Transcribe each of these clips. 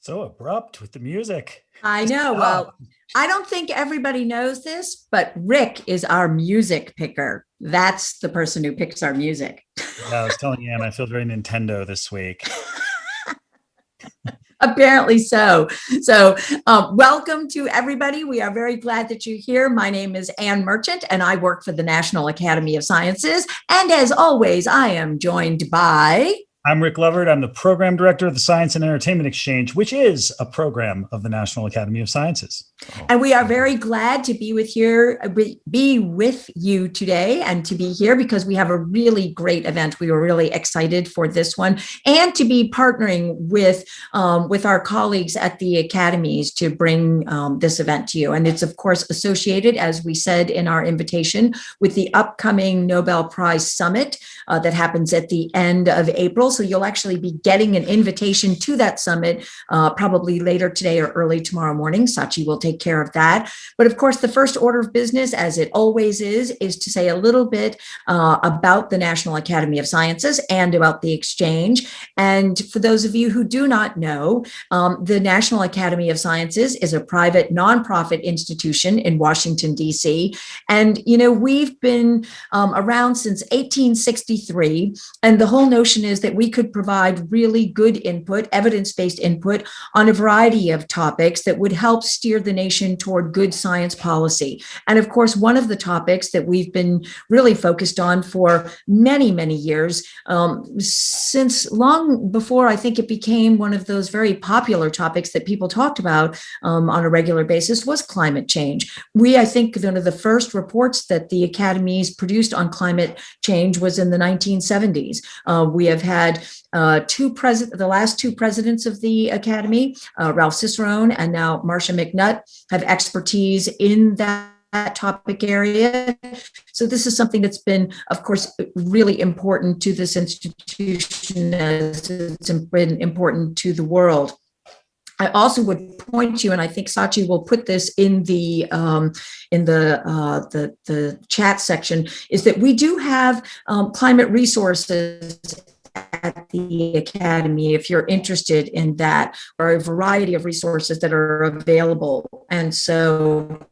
So abrupt with the music. I Just know. stop. Well, I don't think everybody knows this, but Rick is our music picker. That's the person who picks our music. Yeah, I was telling Ann, I feel very Nintendo this week. Apparently so. So, welcome to everybody. We are very glad that you're here. My name is Ann Merchant, and I work for the National Academy of Sciences. And as always, I am joined by I'm Rick Lovert. I'm the program director of the Science and Entertainment Exchange, which is a program of the National Academy of Sciences. And we are very glad to be with you today and to be here because we have a really great event. We were really excited for this one and to be partnering with our colleagues at the academies to bring this event to you. And it's, of course, associated, as we said in our invitation, with the upcoming Nobel Prize Summit that happens at the end of April. So you'll actually be getting an invitation to that summit probably later today or early tomorrow morning. Sachi will take care of that. But of course, the first order of business, as it always is to say a little bit about the National Academy of Sciences and about the exchange. And for those of you who do not know, the National Academy of Sciences is a private nonprofit institution in Washington, D.C. And, you know, we've been around since 1863. And the whole notion is that we could provide really good input, evidence-based input on a variety of topics that would help steer the nation toward good science policy. And of course, one of the topics that we've been really focused on for many, many years, since long before I think it became one of those very popular topics that people talked about on a regular basis, was climate change. I think one of the first reports that the academies produced on climate change was in the 1970s. We have had the last two presidents of the Academy, Ralph Cicerone and now Marcia McNutt, have expertise in that topic area. So this is something that's been, of course, really important to this institution as it's been important to the world. I also would point you, and I think Sachi will put this in the chat section, is that we do have climate resources at the Academy, if you're interested in that, or a variety of resources that are available. And so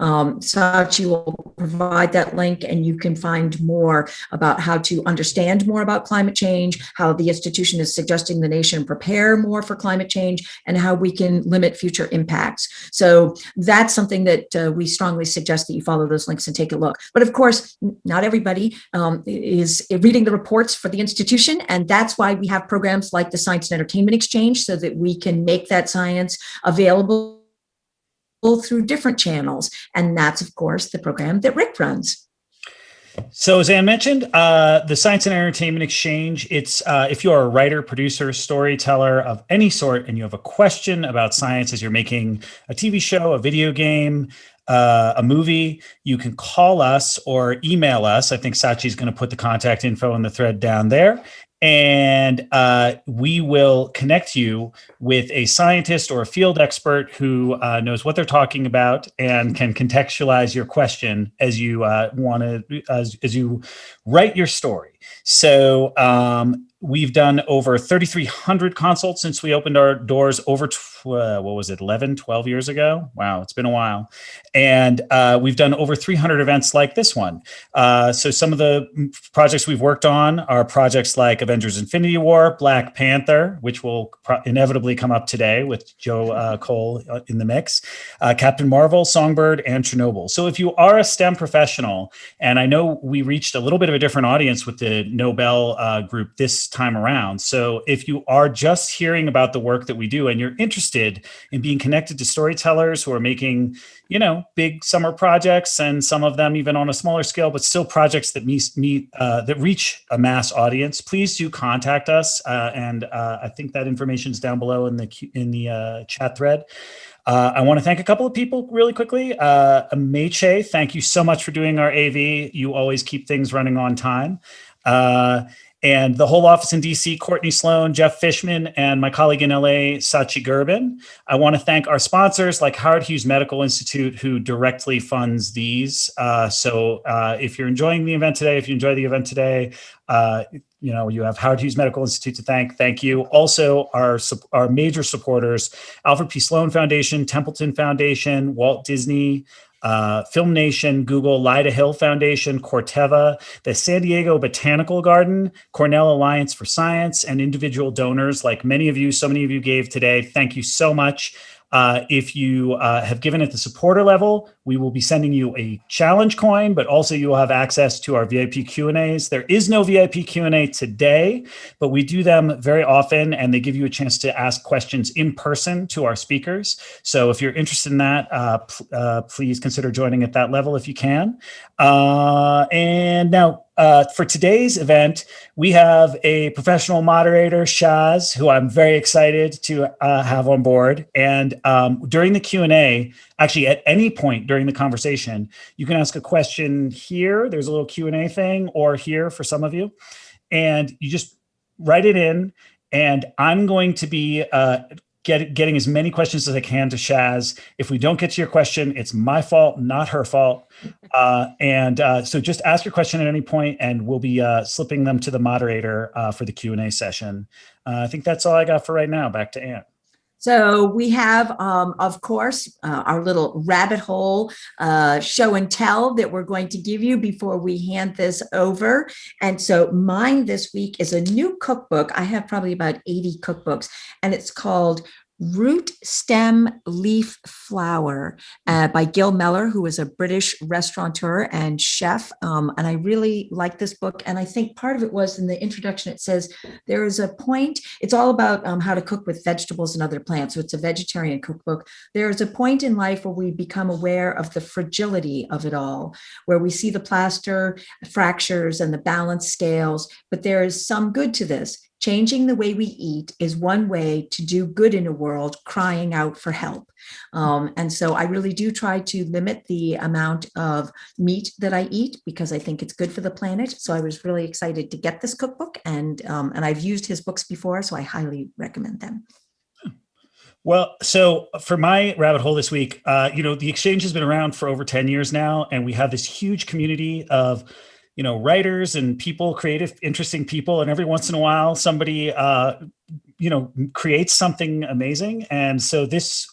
Sachi will provide that link and you can find more about how to understand more about climate change, how the institution is suggesting the nation prepare more for climate change, and how we can limit future impacts. So that's something that we strongly suggest that you follow those links and take a look. But of course, not everybody is reading the reports for the institution, and that's why we have programs like the Science and Entertainment Exchange so that we can make that science available through different channels. And that's, of course, the program that Rick runs. So as Ann mentioned, the Science and Entertainment Exchange, it's if you are a writer, producer, storyteller of any sort, and you have a question about science as you're making a TV show, a video game, a movie, you can call us or email us. I think Sachi's going to put the contact info in the thread down there. And we will connect you with a scientist or a field expert who knows what they're talking about and can contextualize your question as you as you write your story. So we've done over 3,300 consults since we opened our doors over 11, 12 years ago. Wow, it's been a while. And we've done over 300 events like this one. So some of the projects we've worked on are projects like Avengers Infinity War, Black Panther, which will inevitably come up today with Joe Cole in the mix, Captain Marvel, Songbird, and Chernobyl. So if you are a STEM professional, and I know we reached a little bit of a different audience with the Nobel group this time around. So if you are just hearing about the work that we do and you're interested in being connected to storytellers who are making, you know, big summer projects, and some of them even on a smaller scale, but still projects that that reach a mass audience, please do contact us. And I think that information is down below in the chat thread. I want to thank a couple of people really quickly. Meche, thank you so much for doing our AV. You always keep things running on time. And the whole office in DC, Courtney Sloan, Jeff Fishman, and my colleague in LA, Sachi Gerben. I want to thank our sponsors like Howard Hughes Medical Institute, who directly funds these. So if you're enjoying the event today, if you enjoy the event today, You have Howard Hughes Medical Institute to thank. Thank you. Also, our major supporters, Alfred P. Sloan Foundation, Templeton Foundation, Walt Disney, Film Nation, Google, Lyda Hill Foundation, Corteva, the San Diego Botanical Garden, Cornell Alliance for Science, and individual donors like so many of you gave today. Thank you so much. If you have given at the supporter level, we will be sending you a challenge coin, but also you will have access to our VIP Q&As. There is no VIP Q&A today, but we do them very often, and they give you a chance to ask questions in person to our speakers. So if you're interested in that, please consider joining at that level if you can. And now, for today's event, we have a professional moderator, Shaz, who I'm very excited to have on board. And during the Q&A, actually at any point during the conversation, you can ask a question here. There's a little Q&A thing, or here for some of you. And you just write it in, and I'm going to be getting as many questions as I can to Shaz. If we don't get to your question, it's my fault, not her fault. So just ask your question at any point, and we'll be slipping them to the moderator for the Q&A session. I think that's all I got for right now. Back to Ann. So we have, of course, our little rabbit hole show and tell that we're going to give you before we hand this over. And so mine this week is a new cookbook. I have probably about 80 cookbooks, and it's called Root Stem Leaf Flower by Gil Mellor, who is a British restaurateur and chef. And I really like this book. And I think part of it was in the introduction, it says there is a point, it's all about how to cook with vegetables and other plants. So it's a vegetarian cookbook. There is a point in life where we become aware of the fragility of it all, where we see the plaster fractures and the balance scales, but there is some good to this. Changing the way we eat is one way to do good in a world crying out for help. And so I really do try to limit the amount of meat that I eat because I think it's good for the planet. So I was really excited to get this cookbook, and I've used his books before, so I highly recommend them. Well, so for my rabbit hole this week, the exchange has been around for over 10 years now, and we have this huge community of writers and people, creative, interesting people. And every once in a while, somebody, creates something amazing. And so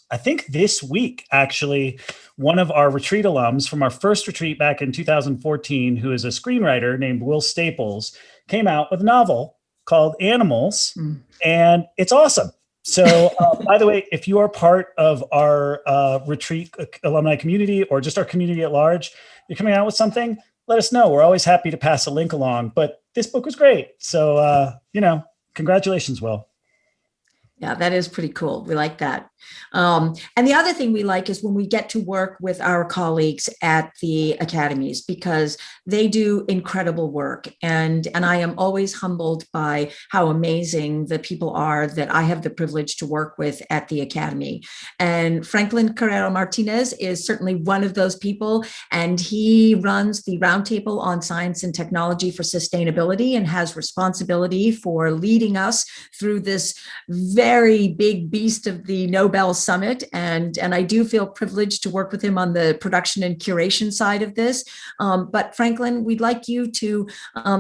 I think this week, actually, one of our retreat alums from our first retreat back in 2014, who is a screenwriter named Will Staples, came out with a novel called Animals, and it's awesome. So, by the way, if you are part of our retreat alumni community or just our community at large, you're coming out with something, let us know. We're always happy to pass a link along. But this book was great. So, congratulations, Will. Yeah, that is pretty cool. We like that. And the other thing we like is when we get to work with our colleagues at the academies, because they do incredible work. And I am always humbled by how amazing the people are that I have the privilege to work with at the academy. And Franklin Carrero Martinez is certainly one of those people. And he runs the Roundtable on Science and Technology for Sustainability and has responsibility for leading us through this very big beast of the Nobel Summit. And I do feel privileged to work with him on the production and curation side of this. But Franklin, we'd like you to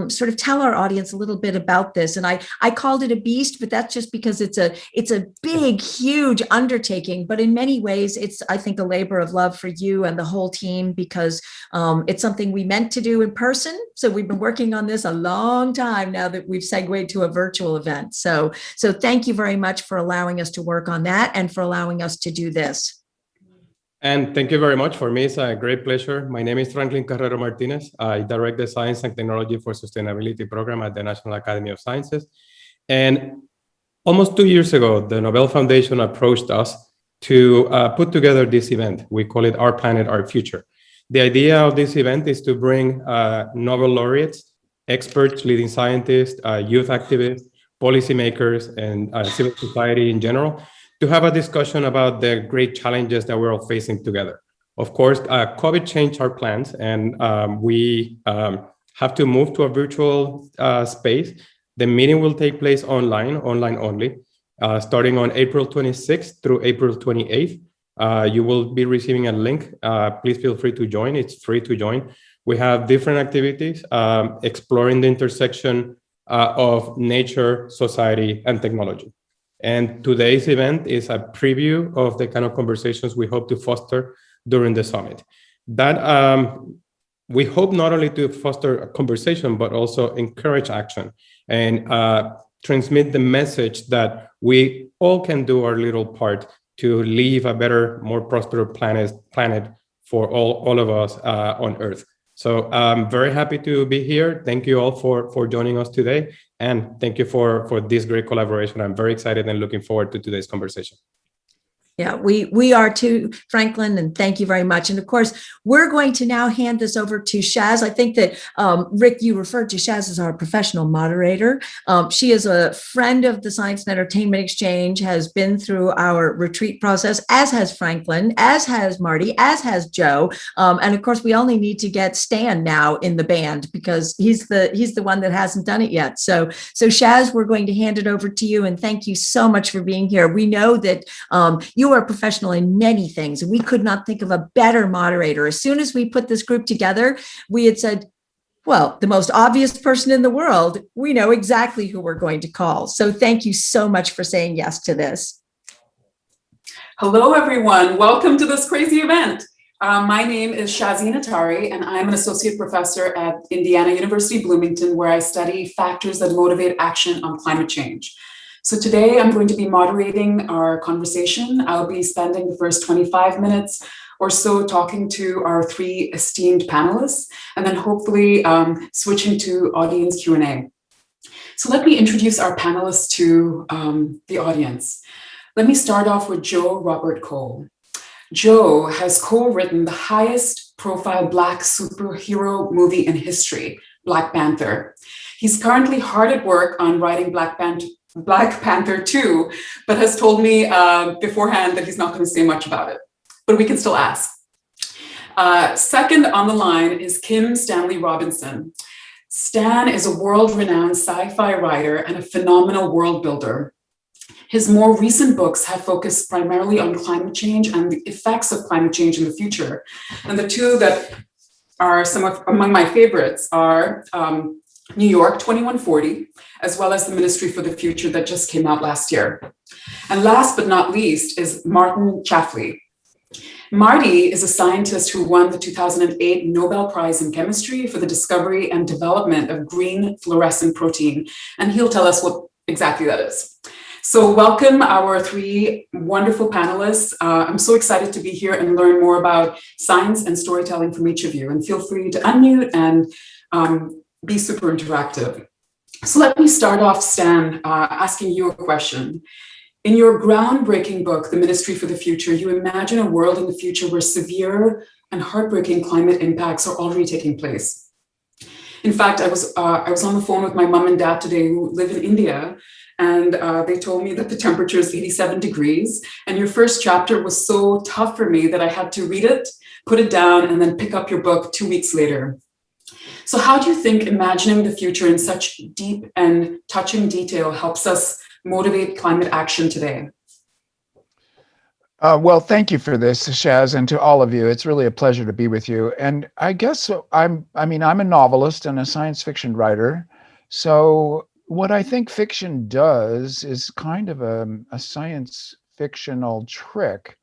sort of tell our audience a little bit about this. And I called it a beast, but that's just because it's a big, huge undertaking. But in many ways, it's, I think, a labor of love for you and the whole team, because it's something we meant to do in person. So we've been working on this a long time now that we've segued to a virtual event. So thank you very much for allowing us to work on that and for allowing us to do this. And thank you very much. For me, it's a great pleasure. My name is Franklin Carrero Martinez. I direct the Science and Technology for Sustainability program at the National Academy of Sciences. And almost 2 years ago, the Nobel Foundation approached us to put together this event. We call it Our Planet, Our Future. The idea of this event is to bring Nobel laureates, experts, leading scientists, youth activists, policymakers, and civil society in general, to have a discussion about the great challenges that we're all facing together. Of course, COVID changed our plans, and we have to move to a virtual space. The meeting will take place online only, starting on April 26th through April 28th. You will be receiving a link. Please feel free to join. It's free to join. We have different activities exploring the intersection of nature, society, and technology. And today's event is a preview of the kind of conversations we hope to foster during the summit. That we hope not only to foster a conversation, but also encourage action and transmit the message that we all can do our little part to leave a better, more prosperous planet for all of us on Earth. So I'm very happy to be here. Thank you all for joining us today. And thank you for this great collaboration. I'm very excited and looking forward to today's conversation. Yeah, we are too, Franklin, and thank you very much. And of course, we're going to now hand this over to Shaz. I think that, Rick, you referred to Shaz as our professional moderator. She is a friend of the Science and Entertainment Exchange, has been through our retreat process, as has Franklin, as has Marty, as has Joe. And of course, we only need to get Stan now in the band because he's the one that hasn't done it yet. So Shaz, we're going to hand it over to you, and thank you so much for being here. We know that you are a professional in many things, and we could not think of a better moderator. As soon as we put this group together, we had said, well, the most obvious person in the world, we know exactly who we're going to call. So thank you so much for saying yes to this. Hello, everyone. Welcome to this crazy event. My name is Shahzeen Attari, and I'm an associate professor at Indiana University, Bloomington, where I study factors that motivate action on climate change. So today I'm going to be moderating our conversation. I'll be spending the first 25 minutes or so talking to our three esteemed panelists, and then hopefully switching to audience Q&A. So let me introduce our panelists to the audience. Let me start off with Joe Robert Cole. Joe has co-written the highest profile Black superhero movie in history, Black Panther. He's currently hard at work on writing Black Panther 2, but has told me beforehand that he's not going to say much about it, but we can still ask. Second on the line is Kim Stanley Robinson. Stan is a world-renowned sci-fi writer and a phenomenal world builder. His more recent books have focused primarily on climate change and the effects of climate change in the future. And the two that are among my favorites are New York 2140, as well as The Ministry for the Future that just came out last year. And last but not least is Chalfie. Marty is a scientist who won the 2008 Nobel Prize in Chemistry for the discovery and development of green fluorescent protein, and he'll tell us what exactly that is. So welcome our three wonderful panelists. I'm so excited to be here and learn more about science and storytelling from each of you, and feel free to unmute and be super interactive. So let me start off, Stan, asking you a question. In your groundbreaking book, The Ministry for the Future, you imagine a world in the future where severe and heartbreaking climate impacts are already taking place. In fact, I was on the phone with my mom and dad today who live in India, and they told me that the temperature is 87 degrees. And your first chapter was so tough for me that I had to read it, put it down, and then pick up your book 2 weeks later. So how do you think imagining the future in such deep and touching detail helps us motivate climate action today? Well, thank you for this, Shaz, and to all of you. It's really a pleasure to be with you. And I guess I'm a novelist and a science fiction writer. So what I think fiction does is kind of a science fictional trick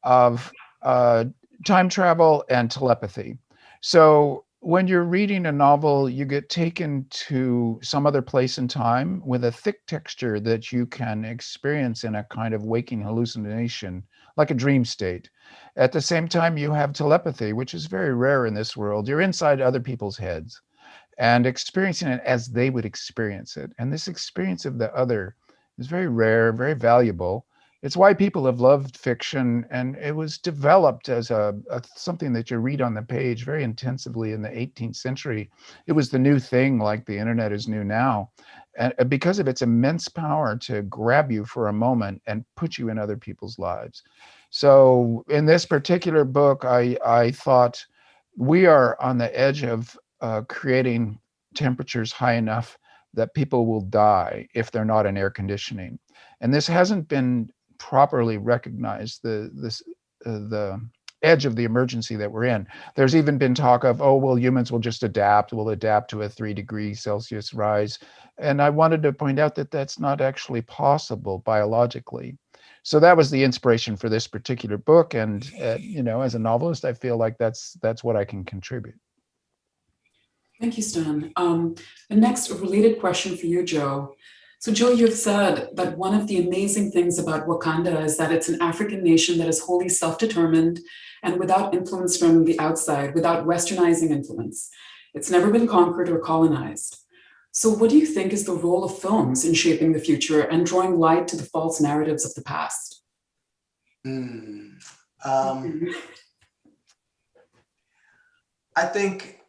of time travel and telepathy. So when you're reading a novel, you get taken to some other place in time with a thick texture that you can experience in a kind of waking hallucination, like a dream state. At the same time, you have telepathy, which is very rare in this world. You're inside other people's heads and experiencing it as they would experience it. And this experience of the other is very rare, very valuable. It's why people have loved fiction, and it was developed as something that you read on the page very intensively in the 18th century. It was the new thing, like the internet is new now, and because of its immense power to grab you for a moment and put you in other people's lives. So in this particular book, I thought we are on the edge of creating temperatures high enough that people will die if they're not in air conditioning. And this hasn't been properly recognized. The edge of the emergency that we're in. There's even been talk of, oh, well, humans will just adapt. We'll adapt to a 3°C rise. And I wanted to point out that that's not actually possible biologically. So that was the inspiration for this particular book. And, as a novelist, I feel like that's what I can contribute. Thank you, Stan. The next related question for you, Joe. So Joe, you've said that one of the amazing things about Wakanda is that it's an African nation that is wholly self-determined and without influence from the outside, without westernizing influence. It's never been conquered or colonized. So what do you think is the role of films in shaping the future and drawing light to the false narratives of the past? I think,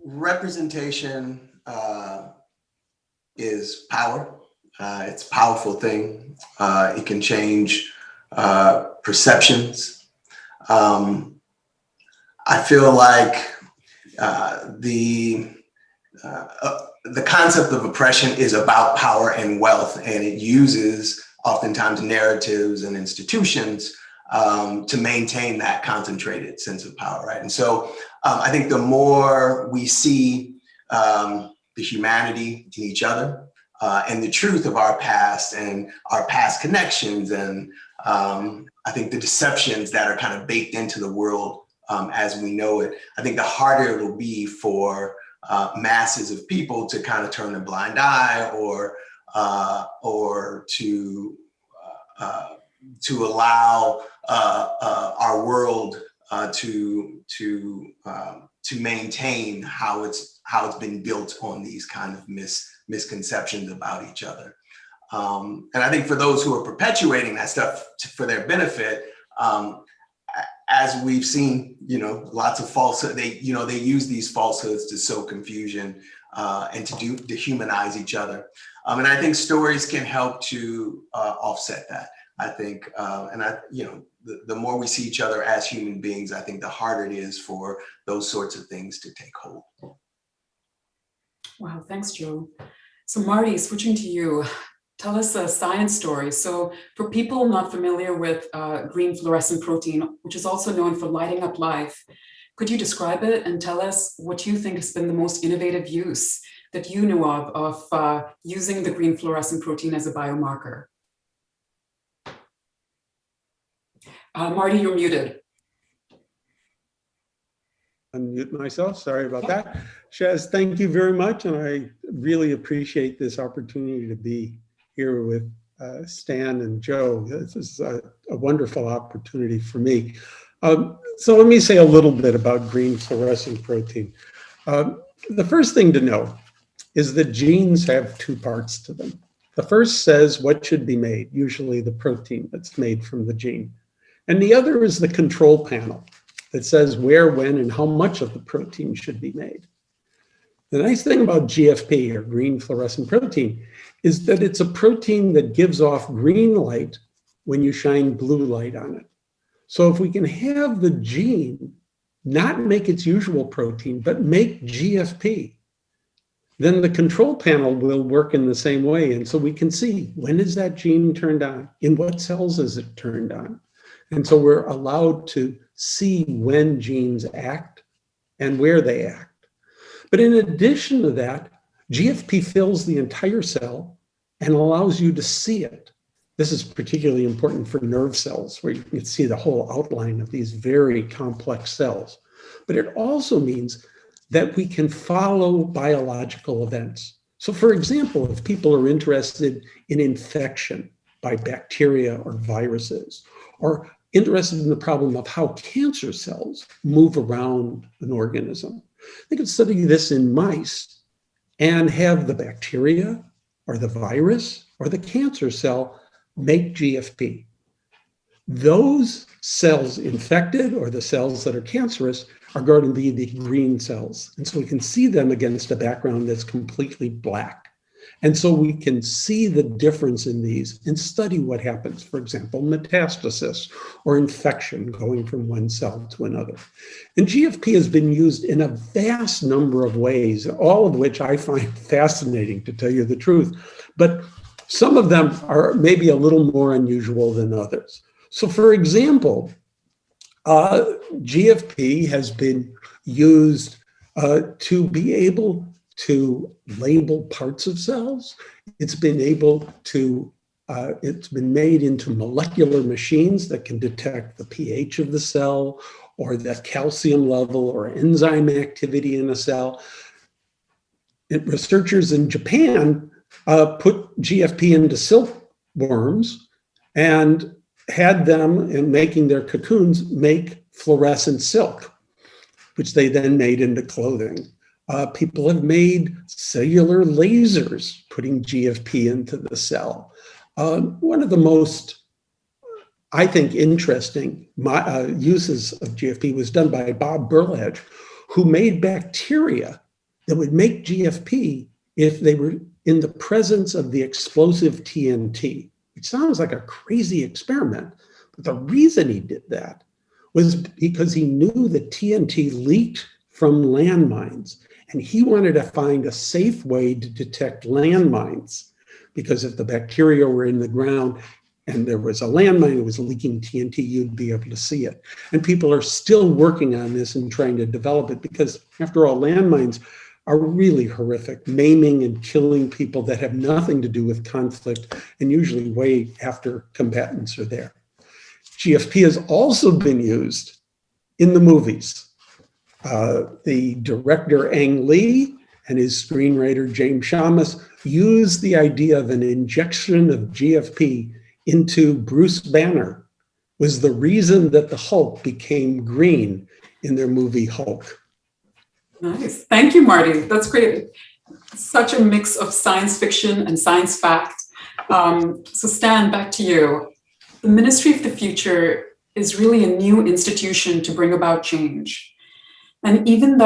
representation is power. It's a powerful thing. It can change perceptions. I feel like the concept of oppression is about power and wealth, and it uses oftentimes narratives and institutions to maintain that concentrated sense of power, right? And so I think the more we see the humanity in each other and the truth of our past and our past connections, and I think the deceptions that are kind of baked into the world as we know it, I think the harder it will be for masses of people to kind of turn a blind eye or to allow our world to maintain how it's been built on these kind of misconceptions about each other. And I think for those who are perpetuating that stuff for their benefit, as we've seen, lots of falsehood. They use these falsehoods to sow confusion and to dehumanize each other. And I think stories can help to offset that. I think, the more we see each other as human beings, I think the harder it is for those sorts of things to take hold. Wow, thanks, Joe. So Marty, switching to you, tell us a science story. So for people not familiar with green fluorescent protein, which is also known for lighting up life, could you describe it and tell us what you think has been the most innovative use that you know of using the green fluorescent protein as a biomarker? Marty, you're muted. Unmute myself, sorry about that. Shaz, thank you very much. And I really appreciate this opportunity to be here with Stan and Joe. This is a wonderful opportunity for me. So let me say a little bit about green fluorescent protein. The first thing to know is that genes have two parts to them. The first says what should be made, usually the protein that's made from the gene. And the other is the control panel that says where, when, and how much of the protein should be made. The nice thing about GFP, or green fluorescent protein, is that it's a protein that gives off green light when you shine blue light on it. So if we can have the gene not make its usual protein, but make GFP, then the control panel will work in the same way. And so we can see, when is that gene turned on? In what cells is it turned on? And so we're allowed to see when genes act and where they act. But in addition to that, GFP fills the entire cell and allows you to see it. This is particularly important for nerve cells, where you can see the whole outline of these very complex cells. But it also means that we can follow biological events. So for example, if people are interested in infection by bacteria or viruses, or interested in the problem of how cancer cells move around an organism, they could study this in mice and have the bacteria or the virus or the cancer cell make GFP. Those cells infected, or the cells that are cancerous, are going to be the green cells. And so we can see them against a background that's completely black. And so we can see the difference in these and study what happens, for example, metastasis or infection going from one cell to another. And GFP has been used in a vast number of ways, all of which I find fascinating, to tell you the truth. But some of them are maybe a little more unusual than others. So for example, GFP has been used to be able to label parts of cells. It's been able to, it's been made into molecular machines that can detect the pH of the cell or the calcium level or enzyme activity in a cell. Researchers in Japan put GFP into silkworms and had them, in making their cocoons, make fluorescent silk, which they then made into clothing. People have made cellular lasers putting GFP into the cell. One of the most, I think, interesting uses of GFP was done by Bob Berledge, who made bacteria that would make GFP if they were in the presence of the explosive TNT, which sounds like a crazy experiment. But the reason he did that was because he knew that TNT leaked from landmines, and he wanted to find a safe way to detect landmines, because if the bacteria were in the ground and there was a landmine that was leaking TNT, you'd be able to see it. And people are still working on this and trying to develop it, because after all, landmines are really horrific, maiming and killing people that have nothing to do with conflict, and usually way after combatants are there. GFP has also been used in the movies. The director Ang Lee and his screenwriter James Schamus used the idea of an injection of GFP into Bruce Banner, was the reason that the Hulk became green in their movie Hulk. Nice. Thank you, Marty. That's great. Such a mix of science fiction and science fact. So Stan, back to you. The Ministry of the Future is really a new institution to bring about change. And even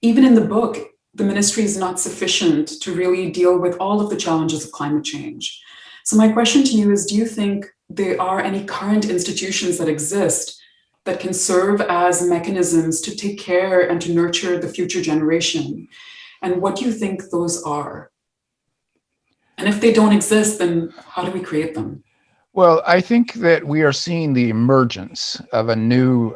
in the book, the ministry is not sufficient to really deal with all of the challenges of climate change. So my question to you is, do you think there are any current institutions that exist that can serve as mechanisms to take care and to nurture the future generation? And what do you think those are? And if they don't exist, then how do we create them? Well, I think that we are seeing the emergence of a new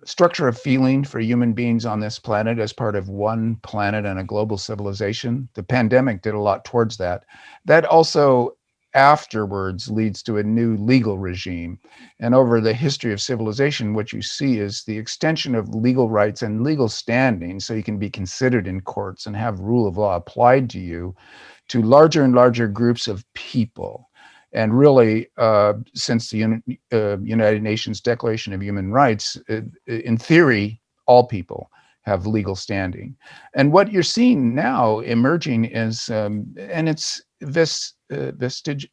structure of feeling for human beings on this planet as part of one planet and a global civilization. The pandemic did a lot towards that. That also afterwards leads to a new legal regime. And over the history of civilization, what you see is the extension of legal rights and legal standing, so you can be considered in courts and have rule of law applied to you, to larger and larger groups of people. And really, since the United Nations Declaration of Human Rights, in theory, all people have legal standing. And what you're seeing now emerging is, and it's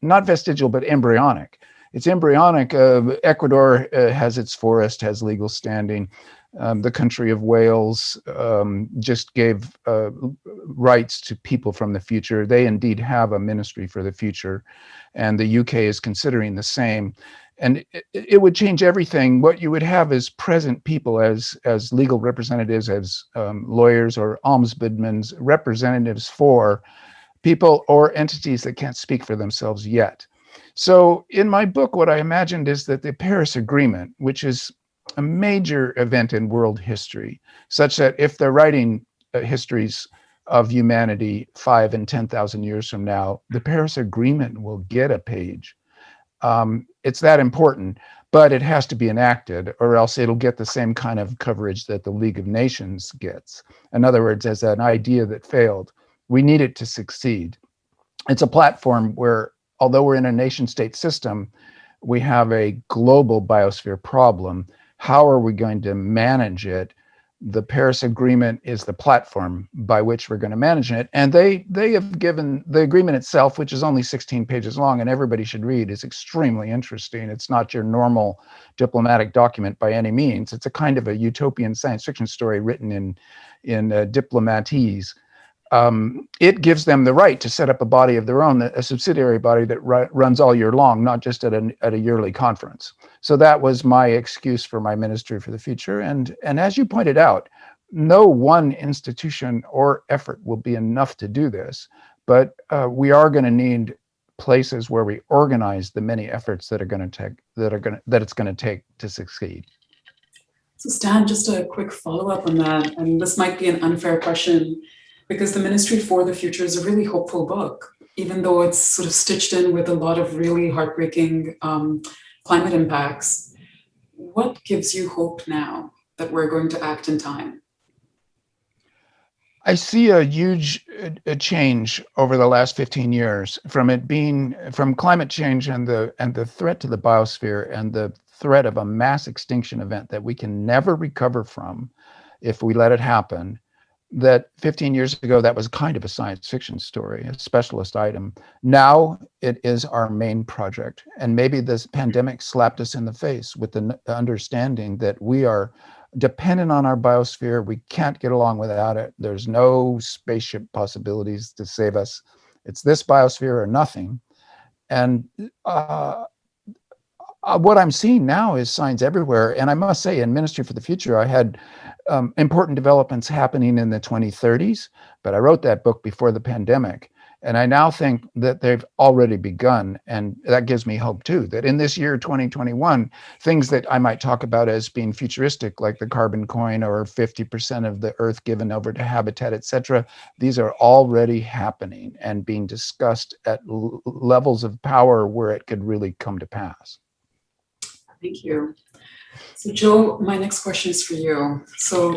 not vestigial, but embryonic. It's embryonic. Ecuador has its forest, has legal standing. The country of Wales just gave rights to people from the future. They indeed have a ministry for the future, and the UK is considering the same. And it would change everything. What you would have is present people as legal representatives, as lawyers or ombudsmen, representatives for people or entities that can't speak for themselves yet. So in my book, what I imagined is that the Paris Agreement, which is a major event in world history, such that if they're writing histories of humanity 5,000 and 10,000 years from now, the Paris Agreement will get a page. It's that important, but it has to be enacted, or else it'll get the same kind of coverage that the League of Nations gets. In other words, as an idea that failed, we need it to succeed. It's a platform where, although we're in a nation-state system, we have a global biosphere problem. How are we going to manage it? The Paris Agreement is the platform by which we're going to manage it. And they have given the agreement itself, which is only 16 pages long and everybody should read, is extremely interesting. It's not your normal diplomatic document by any means. It's a kind of a utopian science fiction story written in diplomatese. It gives them the right to set up a body of their own, a subsidiary body that runs all year long, not just at a yearly conference. So that was my excuse for my Ministry for the Future. And as you pointed out, no one institution or effort will be enough to do this, but we are going to need places where we organize the many efforts that it's going to take to succeed. So Stan, just a quick follow-up on that, and this might be an unfair question, because the Ministry for the Future is a really hopeful book, even though it's sort of stitched in with a lot of really heartbreaking climate impacts. What gives you hope now that we're going to act in time? I see a huge change over the last 15 years from climate change and the threat to the biosphere and the threat of a mass extinction event that we can never recover from if we let it happen. That 15 years ago, that was kind of a science fiction story, a specialist item. Now it is our main project. And maybe this pandemic slapped us in the face with the understanding that we are dependent on our biosphere. We can't get along without it. There's no spaceship possibilities to save us. It's this biosphere or nothing. And what I'm seeing now is signs everywhere. And I must say, in Ministry for the Future, I had important developments happening in the 2030s, but I wrote that book before the pandemic. And I now think that they've already begun. And that gives me hope too, that in this year, 2021, things that I might talk about as being futuristic, like the carbon coin or 50% of the earth given over to habitat, et cetera, these are already happening and being discussed at levels of power where it could really come to pass. Thank you. So Joe, my next question is for you. So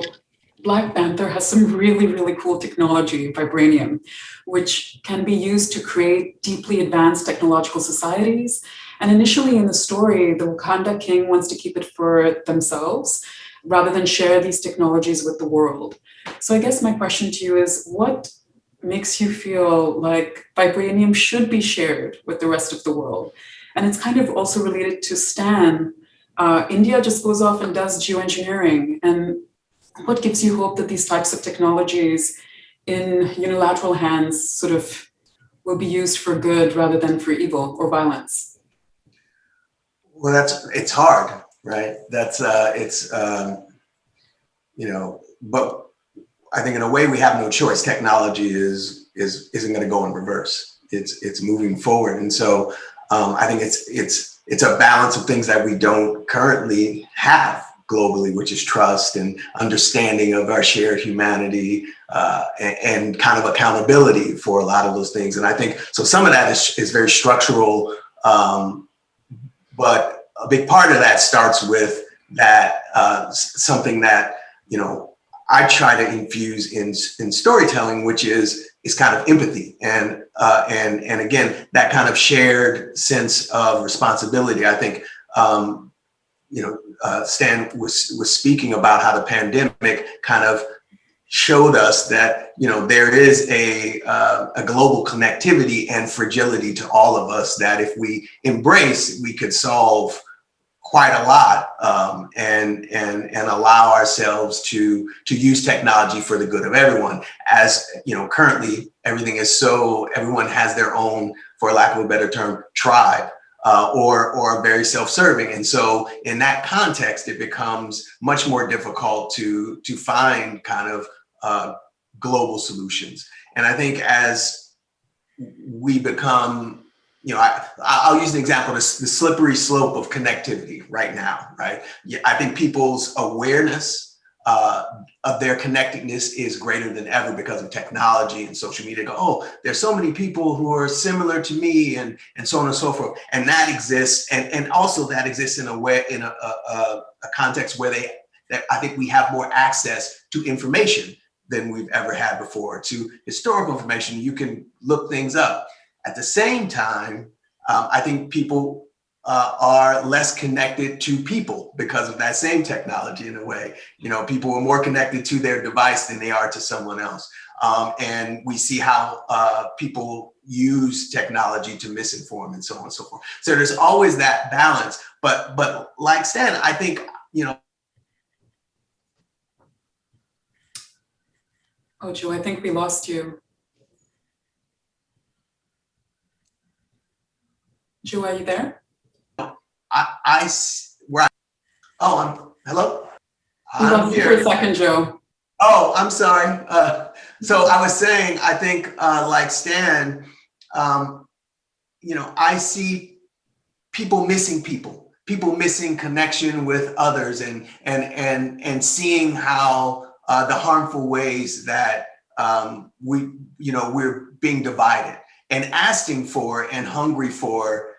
Black Panther has some really, really cool technology, vibranium, which can be used to create deeply advanced technological societies. And initially in the story, the Wakanda king wants to keep it for themselves rather than share these technologies with the world. So I guess my question to you is, what makes you feel like vibranium should be shared with the rest of the world? And it's kind of also related to Stan. India just goes off and does geoengineering. And what gives you hope that these types of technologies in unilateral hands sort of will be used for good rather than for evil or violence? Well, it's hard, right? But I think in a way we have no choice. Technology isn't going to go in reverse. It's moving forward. And so I think it's a balance of things that we don't currently have globally, which is trust and understanding of our shared humanity and kind of accountability for a lot of those things. And I think, so some of that is very structural, but a big part of that starts with that something that, I try to infuse in storytelling, which is kind of empathy and again, that kind of shared sense of responsibility. I think, Stan was speaking about how the pandemic kind of showed us that, there is a global connectivity and fragility to all of us that if we embrace, we could solve quite a lot and allow ourselves to use technology for the good of everyone. As currently everything is everyone has their own, for lack of a better term, tribe or very self-serving. And so in that context, it becomes much more difficult to find kind of global solutions. And I think as we become, I'll use an example, the slippery slope of connectivity right now, right? I think people's awareness of their connectedness is greater than ever because of technology and social media. Oh, there's so many people who are similar to me and so on and so forth. And that exists. And also that exists in a way, in a context where I think we have more access to information than we've ever had before, to historical information. You can look things up. At the same time, I think people are less connected to people because of that same technology in a way. People are more connected to their device than they are to someone else. And we see how people use technology to misinform and so on and so forth. So there's always that balance. But like Stan, I think, Oh, Joe, I think we lost you. Joe, are you there? Hello? We lost you for a second, Joe. Oh, I'm sorry. So I was saying, I think like Stan, I see people missing connection with others, and seeing how the harmful ways that we're being divided, and asking for and hungry for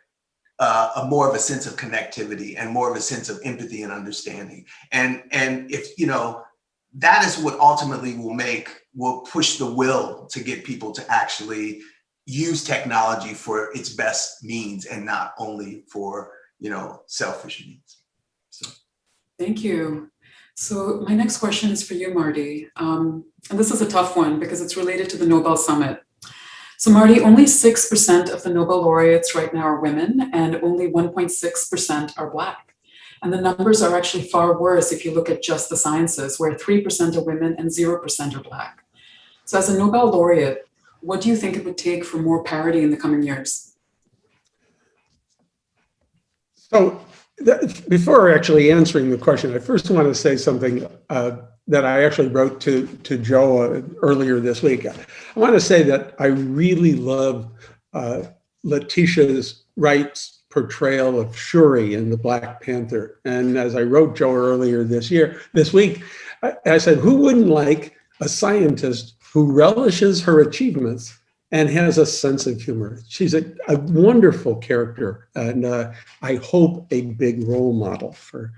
a more of a sense of connectivity and more of a sense of empathy and understanding. And if, that is what ultimately will push the will to get people to actually use technology for its best means and not only for, selfish needs. So. Thank you. So my next question is for you, Marty. And this is a tough one because it's related to the Nobel Summit. So Marty, only 6% of the Nobel laureates right now are women, and only 1.6% are Black. And the numbers are actually far worse if you look at just the sciences, where 3% are women and 0% are Black. So as a Nobel laureate, what do you think it would take for more parity in the coming years? So before actually answering the question, I first want to say something that I actually wrote to Joe earlier this week. I want to say that I really love Letitia Wright's portrayal of Shuri in the Black Panther. And as I wrote Joe earlier this week, I said, who wouldn't like a scientist who relishes her achievements and has a sense of humor? She's a wonderful character, and I hope a big role model for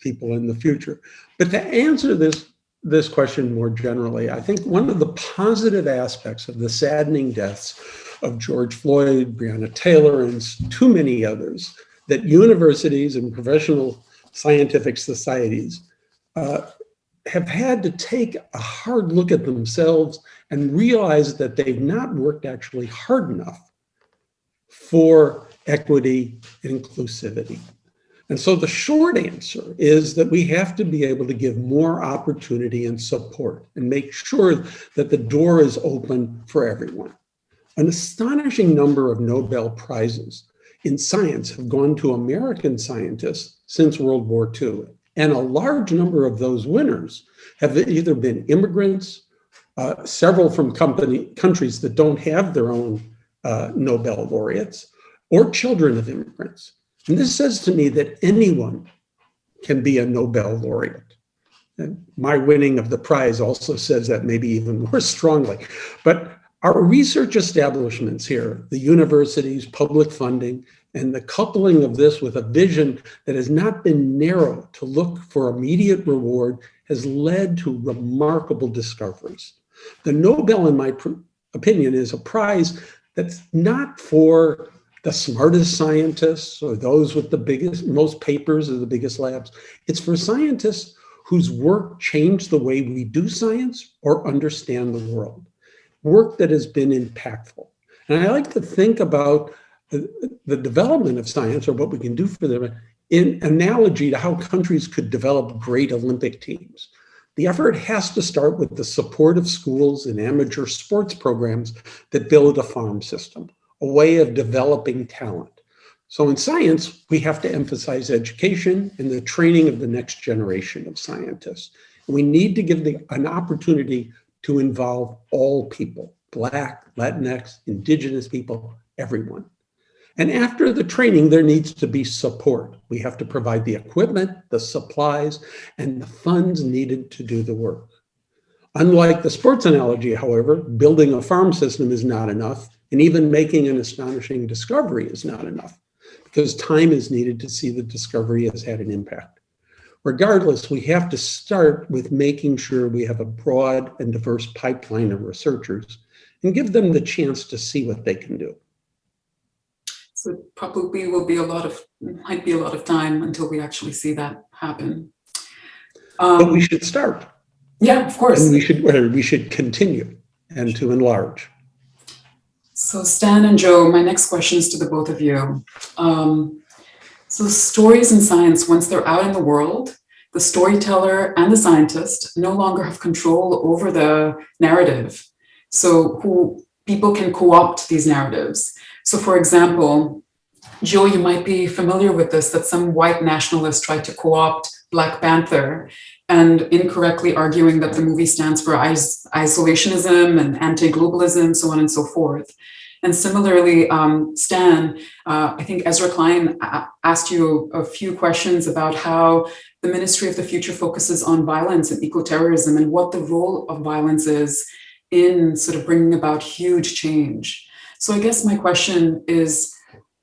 people in the future. But to answer this question more generally, I think one of the positive aspects of the saddening deaths of George Floyd, Breonna Taylor, and too many others, that universities and professional scientific societies have had to take a hard look at themselves and realize that they've not worked actually hard enough for equity and inclusivity. And so the short answer is that we have to be able to give more opportunity and support and make sure that the door is open for everyone. An astonishing number of Nobel Prizes in science have gone to American scientists since World War II. And a large number of those winners have either been immigrants, several from countries that don't have their own Nobel laureates, or children of immigrants. And this says to me that anyone can be a Nobel laureate. And my winning of the prize also says that maybe even more strongly. But our research establishments here, the universities, public funding, and the coupling of this with a vision that has not been narrow to look for immediate reward has led to remarkable discoveries. The Nobel, in my opinion, is a prize that's not for the smartest scientists or those with the most papers or the biggest labs. It's for scientists whose work changed the way we do science or understand the world. Work that has been impactful. And I like to think about the development of science, or what we can do for them, in analogy to how countries could develop great Olympic teams. The effort has to start with the support of schools and amateur sports programs that build a farm system, a way of developing talent. So in science, we have to emphasize education and the training of the next generation of scientists. And we need to give an opportunity to involve all people, Black, Latinx, Indigenous people, everyone. And after the training, there needs to be support. We have to provide the equipment, the supplies, and the funds needed to do the work. Unlike the sports analogy, however, building a farm system is not enough, and even making an astonishing discovery is not enough, because time is needed to see the discovery has had an impact. Regardless, we have to start with making sure we have a broad and diverse pipeline of researchers and give them the chance to see what they can do. So it probably might be a lot of time until we actually see that happen. But we should start. Yeah, of course. And we should continue and to enlarge. So Stan and Joe, my next question is to the both of you. So stories in science, once they're out in the world, the storyteller and the scientist no longer have control over the narrative. So people can co-opt these narratives. So for example, Joe, you might be familiar with this, that some white nationalists tried to co-opt Black Panther and incorrectly arguing that the movie stands for isolationism and anti-globalism, so on and so forth. And similarly, Stan, I think Ezra Klein asked you a few questions about how the Ministry of the Future focuses on violence and eco-terrorism and what the role of violence is in sort of bringing about huge change. So I guess my question is,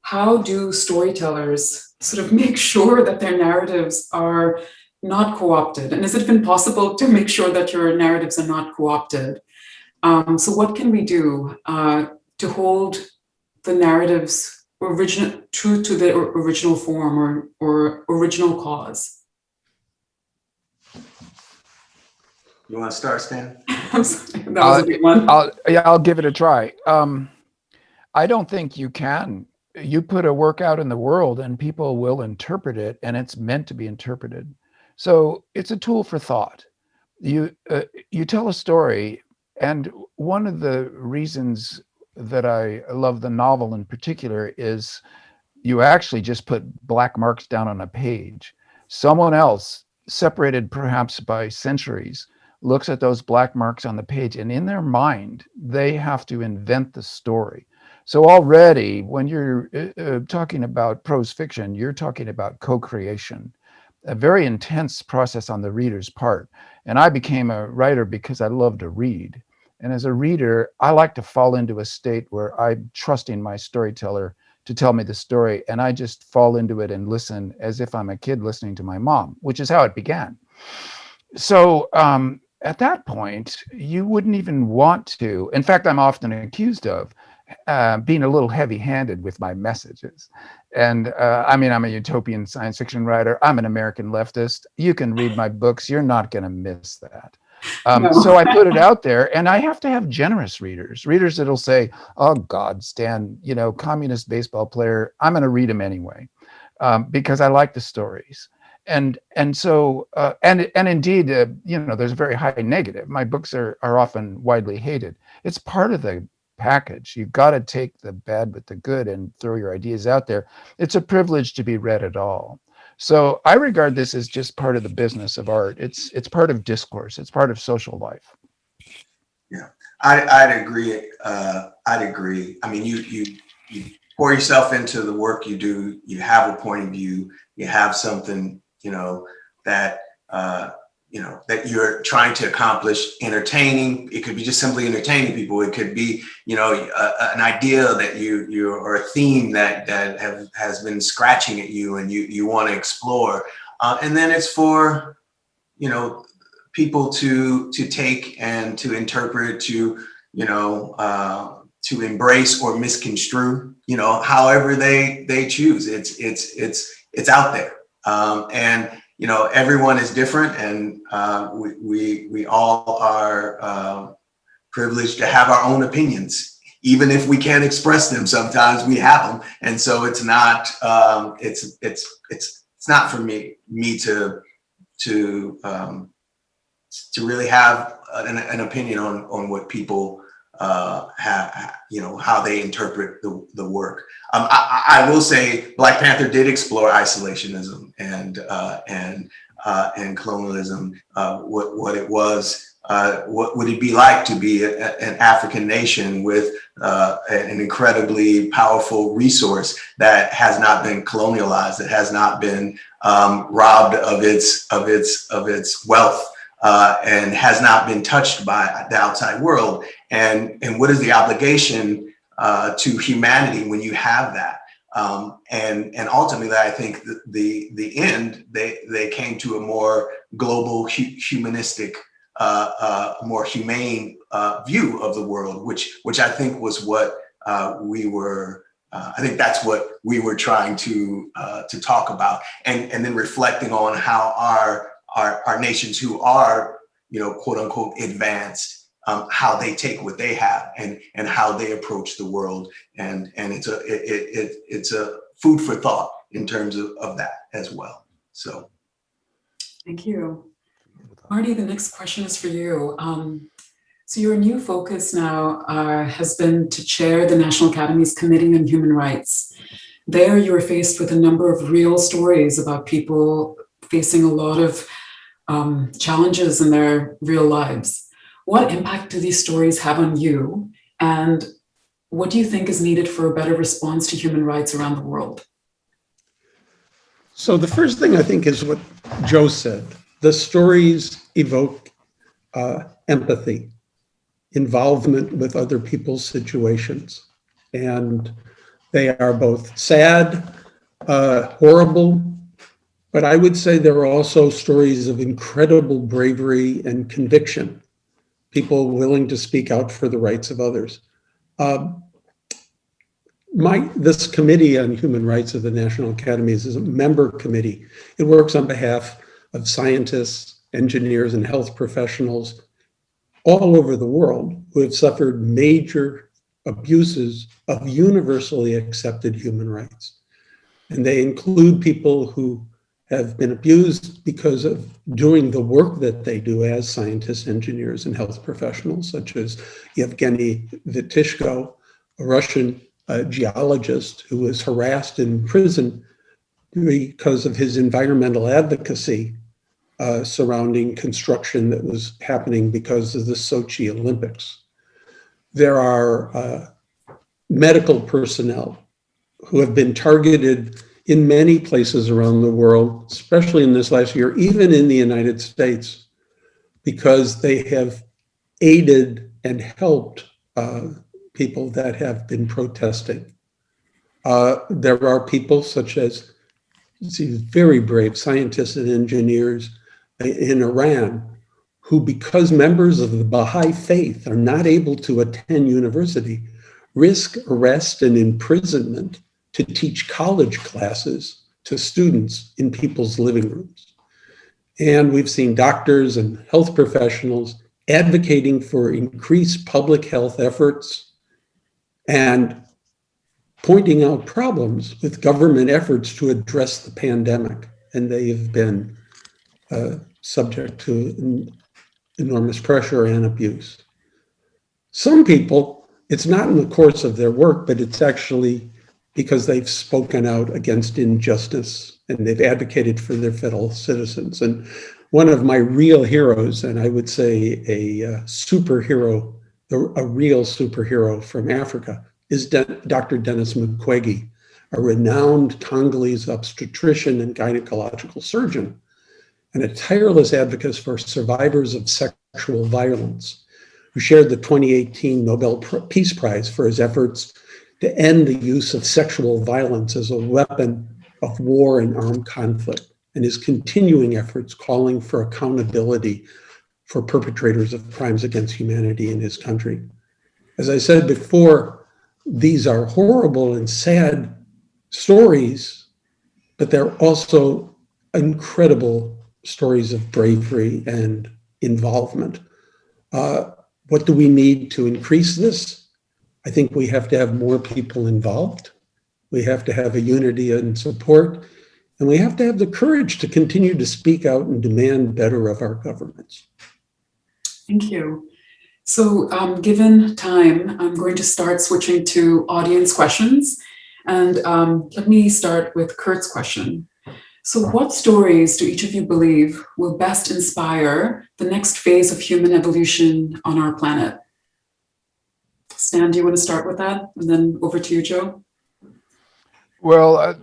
how do storytellers sort of make sure that their narratives are not co-opted? And has it been possible to make sure that your narratives are not co-opted? So what can we do to hold the narratives true to the original form or original cause? You want to start, Stan? I'm sorry, that was a big one. I'll give it a try. I don't think you can. You put a work out in the world and people will interpret it, and it's meant to be interpreted. So it's a tool for thought. You tell a story, and one of the reasons that I love the novel in particular is you actually just put black marks down on a page. Someone else, separated perhaps by centuries, looks at those black marks on the page, and in their mind, they have to invent the story. So already, when you're talking about prose fiction, you're talking about co-creation, a very intense process on the reader's part. And I became a writer because I love to read. And as a reader, I like to fall into a state where I'm trusting my storyteller to tell me the story, and I just fall into it and listen as if I'm a kid listening to my mom, which is how it began. So at that point, you wouldn't even want to. In fact, I'm often accused of being a little heavy-handed with my messages. And I mean, I'm a utopian science fiction writer. I'm an American leftist. You can read my books. You're not going to miss that. No. So I put it out there, and I have to have generous readers that'll say, oh God, Stan, communist baseball player, I'm going to read him anyway, because I like the stories. And so indeed, there's a very high negative. My books are often widely hated. It's part of the package. You've got to take the bad with the good and throw your ideas out there. It's a privilege to be read at all. So I regard this as just part of the business of art. It's part of discourse. It's part of social life. Yeah, I'd agree. I'd agree. I mean, you pour yourself into the work you do. You have a point of view. You have something, that that you're trying to accomplish. Entertaining. It could be just simply entertaining people. It could be, an idea that you or a theme that has been scratching at you and you want to explore. And then it's for, people to take and to interpret, to embrace or misconstrue, however they choose. It's out there. And everyone is different, and we all are privileged to have our own opinions, even if we can't express them. Sometimes we have them, and so it's not it's not for me to really have an opinion on what people have, how they interpret the work. I will say Black Panther did explore isolationism and colonialism, what it was, what would it be like to be an African nation with an incredibly powerful resource that has not been colonialized, that has not been robbed of its wealth, and has not been touched by the outside world. And what is the obligation to humanity when you have that? And ultimately, I think the end, they came to a more global, humanistic, more humane view of the world, which I think was what we were. I think that's what we were trying to talk about, and then reflecting on how our nations who are, quote unquote, advanced, how they take what they have and how they approach the world, and it's a food for thought in terms of that as well. So, thank you, Marty. The next question is for you. So your new focus now has been to chair the National Academy's Committee on Human Rights. There, you were faced with a number of real stories about people facing a lot of challenges in their real lives. What impact do these stories have on you? And what do you think is needed for a better response to human rights around the world? So the first thing I think is what Joe said. The stories evoke empathy, involvement with other people's situations. And they are both sad, horrible, but I would say there are also stories of incredible bravery and conviction, people willing to speak out for the rights of others. This Committee on Human Rights of the National Academies is a member committee. It works on behalf of scientists, engineers, and health professionals all over the world who have suffered major abuses of universally accepted human rights. And they include people who have been abused because of doing the work that they do as scientists, engineers, and health professionals, such as Yevgeny Vitishko, a Russian geologist who was harassed in prison because of his environmental advocacy surrounding construction that was happening because of the Sochi Olympics. There are medical personnel who have been targeted in many places around the world, especially in this last year, even in the United States, because they have aided and helped people that have been protesting. There are people such as these very brave scientists and engineers in Iran who, because members of the Baha'i faith are not able to attend university, risk arrest and imprisonment to teach college classes to students in people's living rooms. And we've seen doctors and health professionals advocating for increased public health efforts and pointing out problems with government efforts to address the pandemic. And they have been subject to enormous pressure and abuse. Some people, it's not in the course of their work, but it's actually because they've spoken out against injustice and they've advocated for their fellow citizens. And one of my real heroes, and I would say a superhero, a real superhero from Africa, is Dr. Dennis Mukwege, a renowned Congolese obstetrician and gynecological surgeon, and a tireless advocate for survivors of sexual violence, who shared the 2018 Nobel Peace Prize for his efforts to end the use of sexual violence as a weapon of war and armed conflict, and his continuing efforts calling for accountability for perpetrators of crimes against humanity in his country. As I said before, these are horrible and sad stories, but they're also incredible stories of bravery and involvement. What do we need to increase this? I think we have to have more people involved. We have to have a unity and support, and we have to have the courage to continue to speak out and demand better of our governments. Thank you. So given time, I'm going to start switching to audience questions. And let me start with Kurt's question. So what stories do each of you believe will best inspire the next phase of human evolution on our planet? Stan, do you want to start with that? And then over to you, Joe. Well,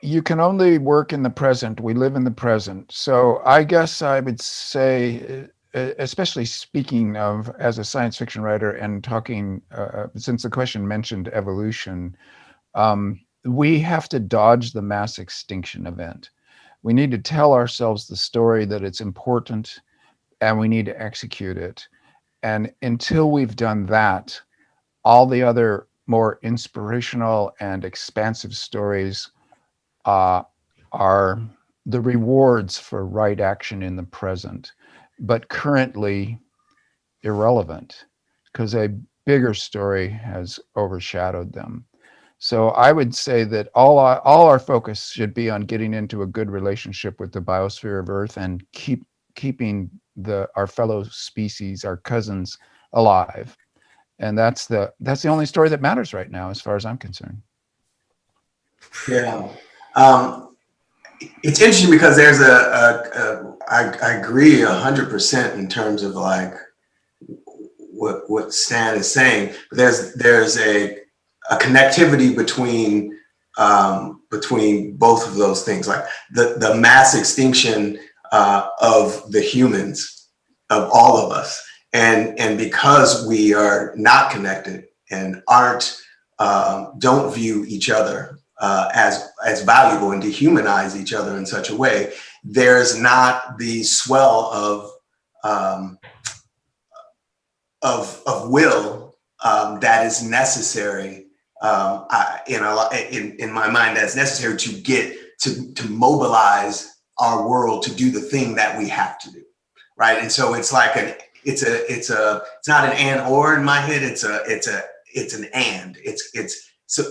you can only work in the present. We live in the present. So I guess I would say, especially speaking of as a science fiction writer and talking, since the question mentioned evolution, we have to dodge the mass extinction event. We need to tell ourselves the story that it's important, and we need to execute it. And until we've done that, all the other more inspirational and expansive stories are the rewards for right action in the present, but currently irrelevant because a bigger story has overshadowed them. So I would say that all our focus should be on getting into a good relationship with the biosphere of Earth and keeping our fellow species, our cousins, alive. And that's the only story that matters right now, as far as I'm concerned. Yeah. It's interesting because there's I agree 100% in terms of like what Stan is saying. There's a connectivity between both of those things, like the mass extinction of the humans, of all of us, and because we are not connected and don't view each other as valuable and dehumanize each other in such a way, there's not the swell of will that is necessary in my mind, that's necessary to get to mobilize our world to do the thing that we have to do, right? And so it's like it's not an and or in my head. It's an and. So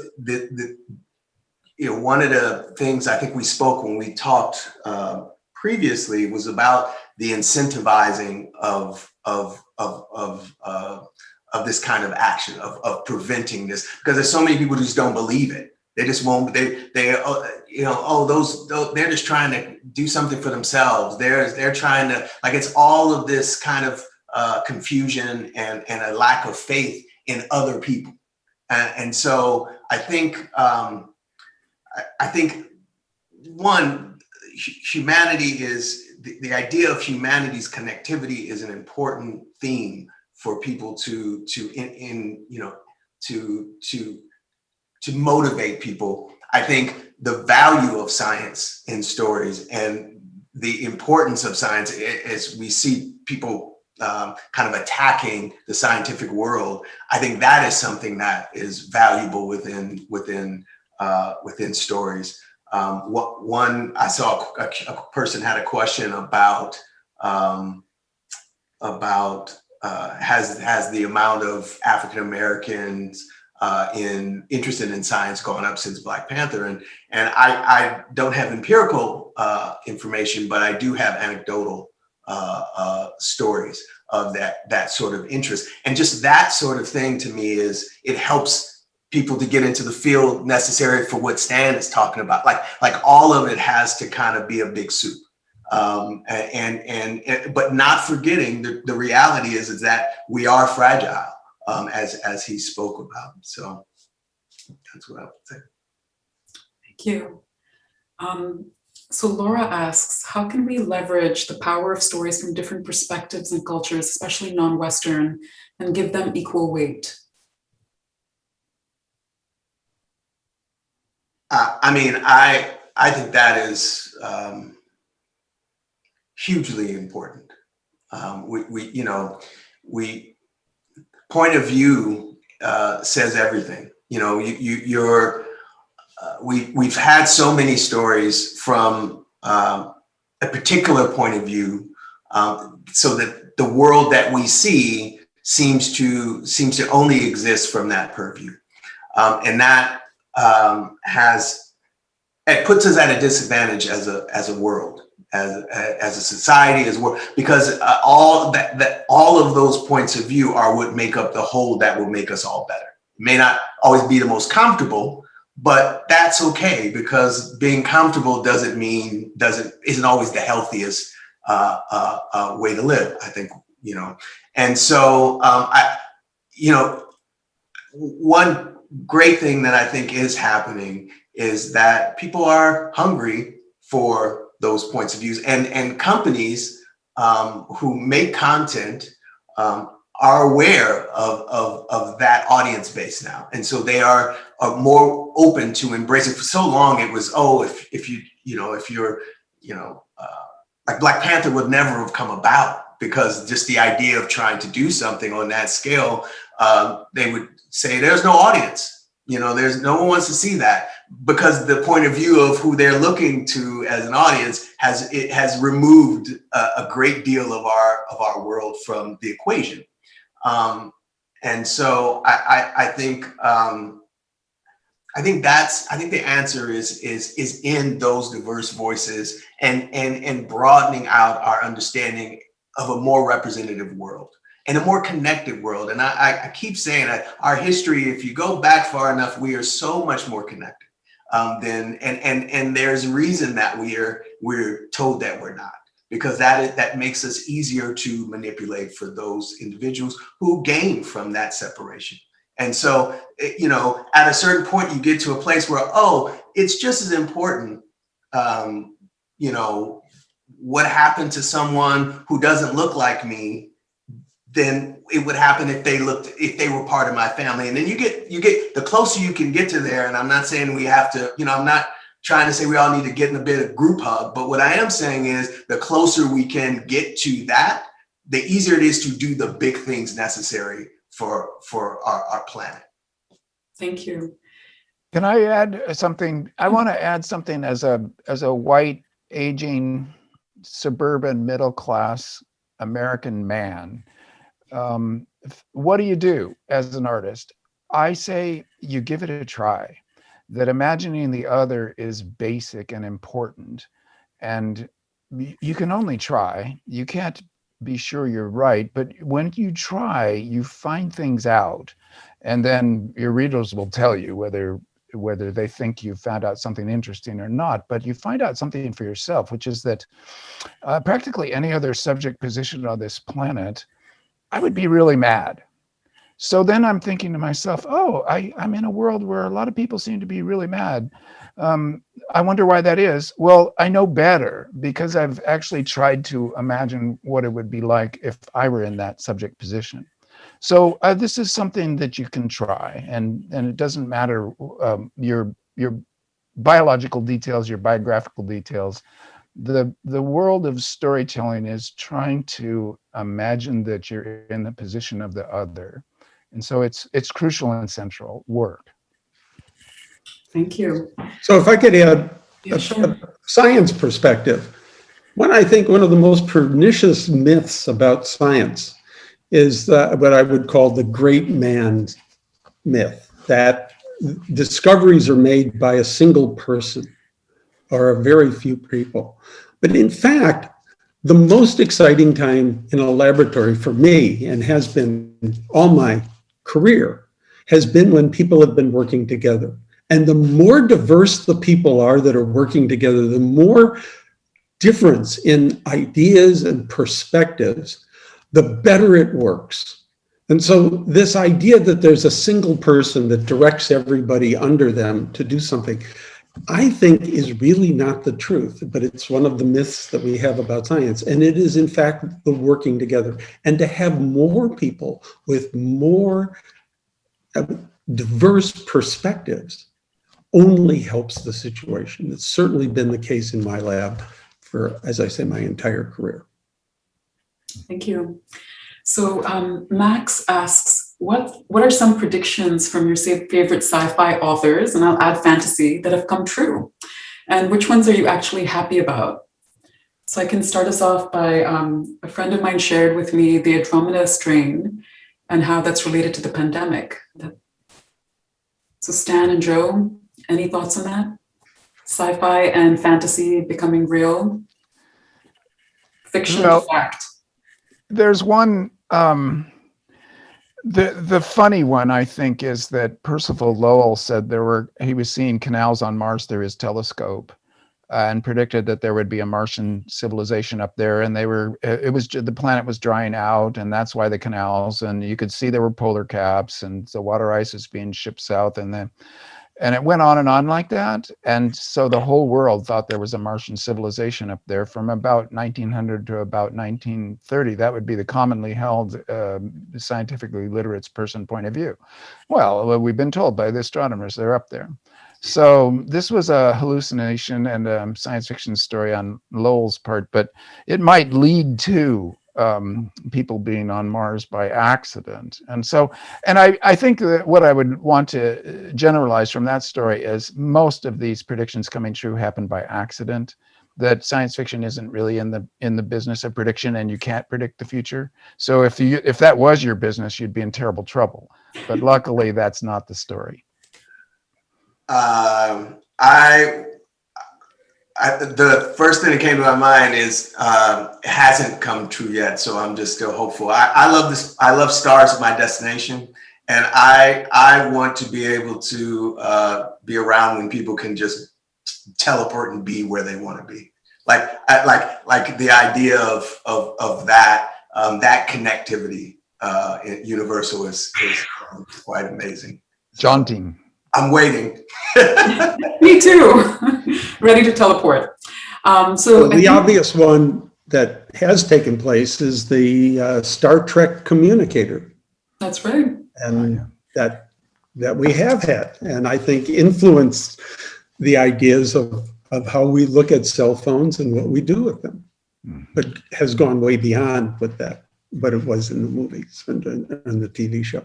one of the things I think we spoke when we talked previously was about the incentivizing of this kind of action, of preventing this, because there's so many people who just don't believe it. They just won't. They're just trying to do something for themselves. They're trying to, like, it's all of this kind of confusion and a lack of faith in other people. And so I think one, humanity is the idea of humanity's connectivity is an important theme for people to motivate people. I think the value of science in stories and the importance of science, as we see people kind of attacking the scientific world, I think that is something that is valuable within stories. I saw a person had a question about has the amount of African Americans interested in science gone up since Black Panther, and I don't have empirical information, but I do have anecdotal stories of that sort of interest, and just that sort of thing to me it helps people to get into the field necessary for what Stan is talking about. Like all of it has to kind of be a big soup. But not forgetting the reality is that we are fragile, as he spoke about. So that's what I would say. Thank you. So Laura asks, how can we leverage the power of stories from different perspectives and cultures, especially non-Western, and give them equal weight? I think that is hugely important. We point of view says everything. We've had so many stories from a particular point of view, so that the world that we see seems to only exist from that purview, and that it puts us at a disadvantage as a world, as a society, as well, because all of those points of view are what make up the whole that will make us all better. It may not always be the most comfortable, but that's okay, because being comfortable isn't always the healthiest way to live, I think, and so one great thing that I think is happening is that people are hungry for those points of views, and companies who make content are aware of that audience base now, and so they are more open to embrace it. For so long, it was if you're like Black Panther would never have come about, because just the idea of trying to do something on that scale, they would say there's no audience. There's no one wants to see that, because the point of view of who they're looking to as an audience has removed a great deal of our world from the equation. And so I think the answer is in those diverse voices and broadening out our understanding of a more representative world and a more connected world. And I keep saying that our history, if you go back far enough, we are so much more connected and there's a reason that we're told that we're not. because that makes us easier to manipulate for those individuals who gain from that separation. And so, you know, at a certain point, you get to a place where, oh, it's just as important, you know, what happened to someone who doesn't look like me than it would happen if they were part of my family. And then you get the closer you can get to there. And I'm not saying we have to, you know, I'm not trying to say we all need to get in a bit of group hug, but what I am saying is the closer we can get to that, the easier it is to do the big things necessary for our planet. Thank you. Can I add something? I want to add something as a white, aging, suburban, middle class American man. What do you do as an artist? I say you give it a try. That imagining the other is basic and important, and you can only try. You can't be sure you're right, but when you try, you find things out, and then your readers will tell you whether they think you found out something interesting or not. But you find out something for yourself, which is that practically any other subject positioned on this planet, I would be really mad. So then I'm thinking to myself, oh, I'm in a world where a lot of people seem to be really mad. I wonder why that is. Well, I know better because I've actually tried to imagine what it would be like if I were in that subject position. So this is something that you can try, and it doesn't matter your biological details, your biographical details. The world of storytelling is trying to imagine that you're in the position of the other. And so it's crucial and central work. Thank you. So if I could add Yeah, sure. a science perspective, I think one of the most pernicious myths about science is what I would call the great man myth, that discoveries are made by a single person or a very few people. But in fact, the most exciting time in a laboratory for me, and has been all my career, has been when people have been working together. And the more diverse the people are that are working together, the more difference in ideas and perspectives, the better it works. And so this idea that there's a single person that directs everybody under them to do something, I think is really not the truth, but it's one of the myths that we have about science. And it is, in fact, the working together. And to have more people with more diverse perspectives only helps the situation. It's certainly been the case in my lab for, as I say, my entire career. Thank you. So Max asks, what are some predictions from your favorite sci-fi authors, and I'll add fantasy, that have come true? And which ones are you actually happy about? So I can start us off by a friend of mine shared with me the Andromeda strain and how that's related to the pandemic. So Stan and Joe, any thoughts on that? Sci-fi and fantasy becoming real? Fiction to fact? There's one, the funny one, I think, is that Percival Lowell said he was seeing canals on Mars through his telescope, and predicted that there would be a Martian civilization up there, and the planet was drying out, and that's why the canals, and you could see there were polar caps, and the water ice is being shipped south, and it went on like that. And so the whole world thought there was a Martian civilization up there from about 1900 to about 1930. That would be the commonly held scientifically literate person point of view. Well, we've been told by the astronomers they're up there. So this was a hallucination and a science fiction story on Lowell's part, but it might lead to people being on Mars by accident. And I think that what I would want to generalize from that story is most of these predictions coming true happen by accident, that science fiction isn't really in the business of prediction, and you can't predict the future. So if that was your business, you'd be in terrible trouble. But luckily, that's not the story. The first thing that came to my mind is it hasn't come true yet, so I'm just still hopeful. I love this. I love Stars of My Destination, and I want to be able to be around when people can just teleport and be where they want to be. like the idea of that that connectivity universal is quite amazing. Jaunting. I'm waiting. Me too. Ready to teleport. So the obvious one that has taken place is the Star Trek communicator. That's right. And that we have had, and I think influenced the ideas of how we look at cell phones and what we do with them, but has gone way beyond what it was in the movies and the TV show.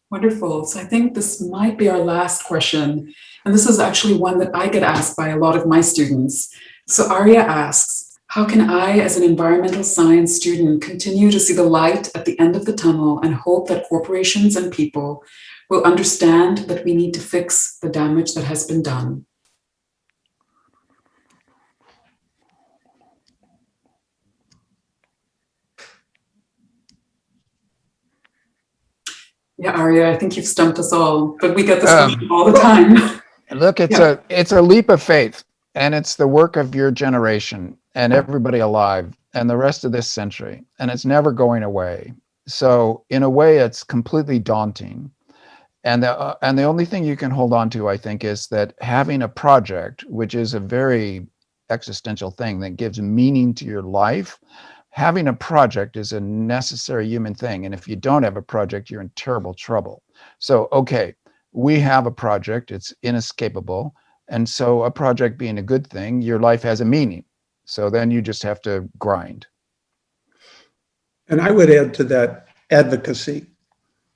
Wonderful. So I think this might be our last question. And this is actually one that I get asked by a lot of my students. So Arya asks, how can I, as an environmental science student, continue to see the light at the end of the tunnel and hope that corporations and people will understand that we need to fix the damage that has been done? Yeah, Arya, I think you've stumped us all, but we get this question all the time. Look, it's a leap of faith, and it's the work of your generation and everybody alive and the rest of this century, and it's never going away. So in a way, it's completely daunting. And the only thing you can hold on to, I think, is that having a project, which is a very existential thing that gives meaning to your life, having a project is a necessary human thing. And if you don't have a project, you're in terrible trouble. So, okay, we have a project, it's inescapable. And so a project being a good thing, your life has a meaning. So then you just have to grind. And I would add to that advocacy.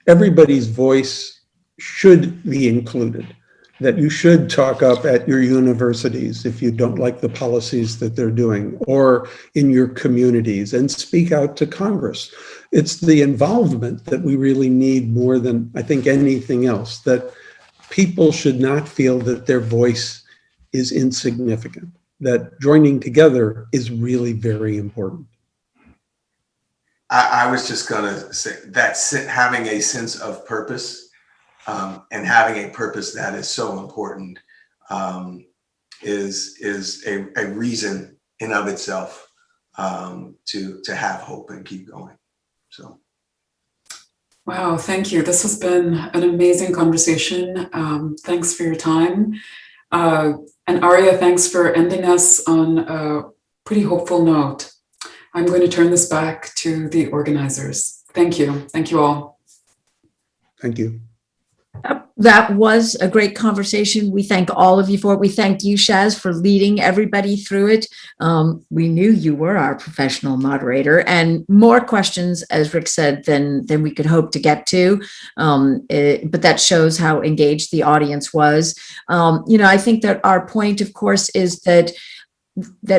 Everybody's voice should be included, that you should talk up at your universities if you don't like the policies that they're doing, or in your communities, and speak out to Congress. It's the involvement that we really need more than, I think, anything else, that people should not feel that their voice is insignificant, that joining together is really very important. I was just gonna say that having a sense of purpose and having a purpose that is so important is a reason in of itself to have hope and keep going. So. Wow, thank you. This has been an amazing conversation. Thanks for your time. And Arya, thanks for ending us on a pretty hopeful note. I'm going to turn this back to the organizers. Thank you. Thank you all. Thank you. That was a great conversation. We thank all of you for it. We thank you, Shaz, for leading everybody through it. We knew you were our professional moderator, and more questions, as Rick said, than we could hope to get to. But that shows how engaged the audience was. I think that our point, of course, is that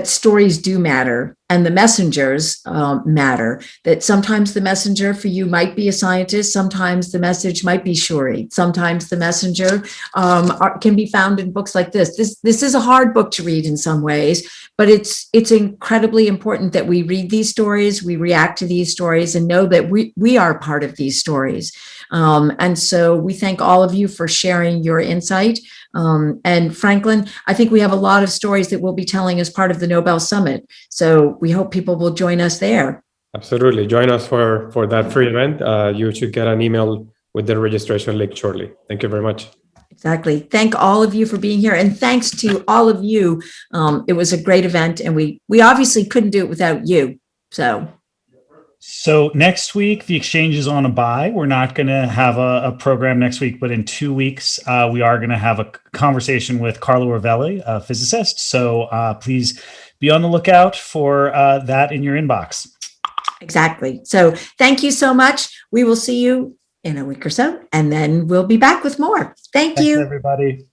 stories do matter, and the messengers matter. That sometimes the messenger for you might be a scientist, sometimes the message might be Shuri, sometimes the messenger can be found in books like this. This is a hard book to read in some ways, but it's incredibly important that we read these stories, we react to these stories, and know that we are part of these stories. And so we thank all of you for sharing your insight. And Franklin, I think we have a lot of stories that we'll be telling as part of the Nobel Summit. So we hope people will join us there. Absolutely. Join us for that free event. You should get an email with the registration link shortly. Thank you very much. Exactly. Thank all of you for being here. And thanks to all of you. It was a great event, and we obviously couldn't do it without you. So next week, the exchange is on a bye. We're not going to have a program next week, but in 2 weeks, we are going to have a conversation with Carlo Rovelli, a physicist. So please be on the lookout for that in your inbox. Exactly. So thank you so much. We will see you in a week or so, and then we'll be back with more. Thanks, everybody.